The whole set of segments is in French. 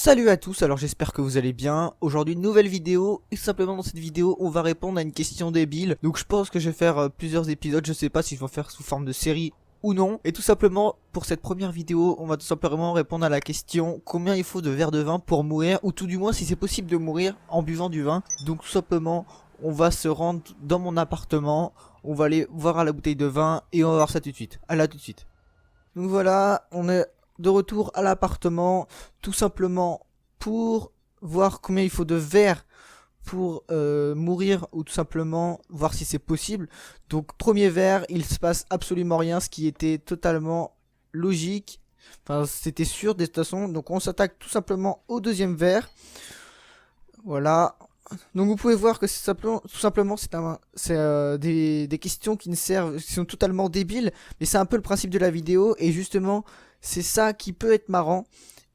Salut à tous, alors j'espère que vous allez bien. Aujourd'hui nouvelle vidéo, et simplement dans cette vidéo on va répondre à une question débile. Donc je pense que je vais faire plusieurs épisodes, je sais pas si je vais en faire sous forme de série ou non. Et tout simplement pour cette première vidéo on va tout simplement répondre à la question combien il faut de verres de vin pour mourir, ou tout du moins si c'est possible de mourir en buvant du vin. Donc tout simplement on va se rendre dans mon appartement, on va aller voir à la bouteille de vin et on va voir ça tout de suite. À là tout de suite. Donc voilà, on est de retour à l'appartement, tout simplement pour voir combien il faut de verres pour mourir, ou tout simplement voir si c'est possible. Donc premier verre, il se passe absolument rien, ce qui était totalement logique, enfin c'était sûr de toute façon. Donc on s'attaque tout simplement au deuxième verre. Voilà. Donc vous pouvez voir que c'est simplement, tout simplement c'est des questions qui ne servent, qui sont totalement débiles, mais c'est un peu le principe de la vidéo, et justement c'est ça qui peut être marrant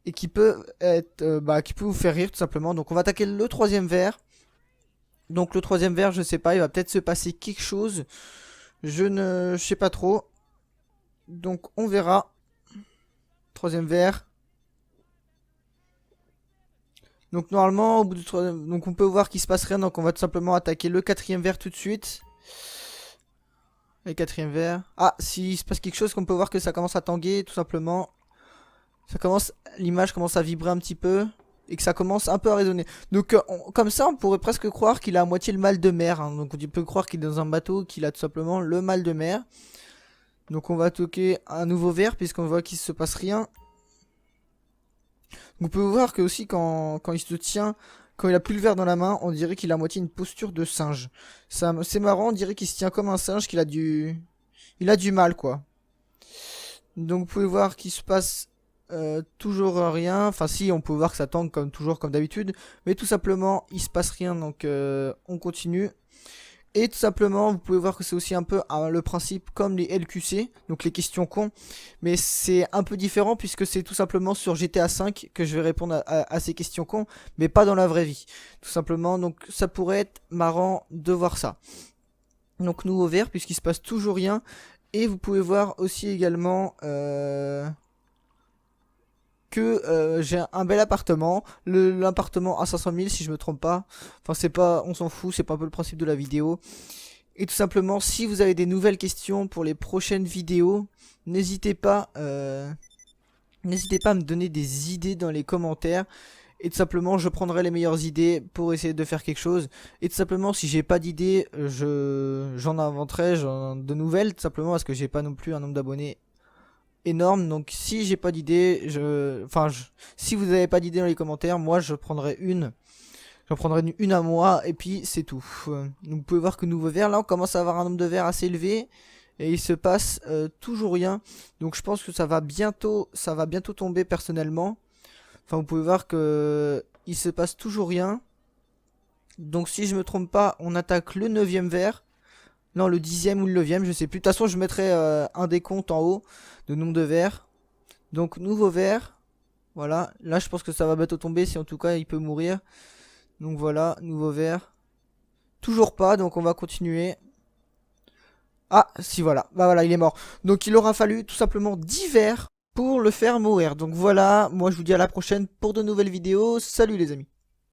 et qui peut être qui peut vous faire rire tout simplement. Donc on va attaquer le troisième verre. Donc le troisième verre, je sais pas, il va peut-être se passer quelque chose, je sais pas trop. Donc on verra. Troisième verre. Donc normalement au bout du troisième, donc on peut voir qu'il se passe rien, donc on va tout simplement attaquer le quatrième verre tout de suite. Le quatrième verre. Ah, s'il se passe quelque chose, qu'on peut voir que ça commence à tanguer tout simplement. Ça commence, l'image commence à vibrer un petit peu et que ça commence un peu à résonner. Donc comme ça on pourrait presque croire qu'il a à moitié le mal de mer, hein. Donc on peut croire qu'il est dans un bateau, qu'il a tout simplement le mal de mer. Donc on va toquer un nouveau verre puisqu'on voit qu'il se passe rien. Vous pouvez voir que aussi quand il se tient, quand il a plus le verre dans la main, on dirait qu'il a à moitié une posture de singe. C'est marrant, on dirait qu'il se tient comme un singe, qu'il a il a du mal quoi. Donc vous pouvez voir qu'il se passe toujours rien. Enfin si, on peut voir que ça tangue comme toujours, comme d'habitude, mais tout simplement il se passe rien, donc on continue. Et tout simplement, vous pouvez voir que c'est aussi un peu le principe comme les LQC, donc les questions cons. Mais c'est un peu différent puisque c'est tout simplement sur GTA 5 que je vais répondre à ces questions cons, mais pas dans la vraie vie. Tout simplement, donc ça pourrait être marrant de voir ça. Donc nouveau vert puisqu'il se passe toujours rien. Et vous pouvez voir aussi également que j'ai un bel appartement, l'appartement à 500 000 si je me trompe pas. Enfin c'est pas, on s'en fout, c'est pas un peu le principe de la vidéo. Et tout simplement, si vous avez des nouvelles questions pour les prochaines vidéos, n'hésitez pas à me donner des idées dans les commentaires. Et tout simplement, je prendrai les meilleures idées pour essayer de faire quelque chose. Et tout simplement, si j'ai pas d'idées, j'en inventerai de nouvelles, tout simplement parce que j'ai pas non plus un nombre d'abonnés énorme. Donc si j'ai pas d'idée, si vous avez pas d'idée dans les commentaires, moi je prendrai une. J'en prendrai une à moi et puis c'est tout. Donc vous pouvez voir que nouveau verre, là on commence à avoir un nombre de verres assez élevé et il se passe toujours rien. Donc je pense que ça va bientôt tomber personnellement. Enfin vous pouvez voir que il se passe toujours rien. Donc si je me trompe pas, on attaque le 9e verre. Non, le 10e ou le 9e, je sais plus. De toute façon, je mettrai un décompte en haut de nombre de verres. Donc, nouveau verre. Voilà. Là, je pense que ça va bientôt tomber. Si en tout cas, il peut mourir. Donc, voilà. Nouveau verre. Toujours pas. Donc, on va continuer. Ah, si, voilà. Bah, voilà, il est mort. Donc, il aura fallu tout simplement 10 verres pour le faire mourir. Donc, voilà. Moi, je vous dis à la prochaine pour de nouvelles vidéos. Salut, les amis.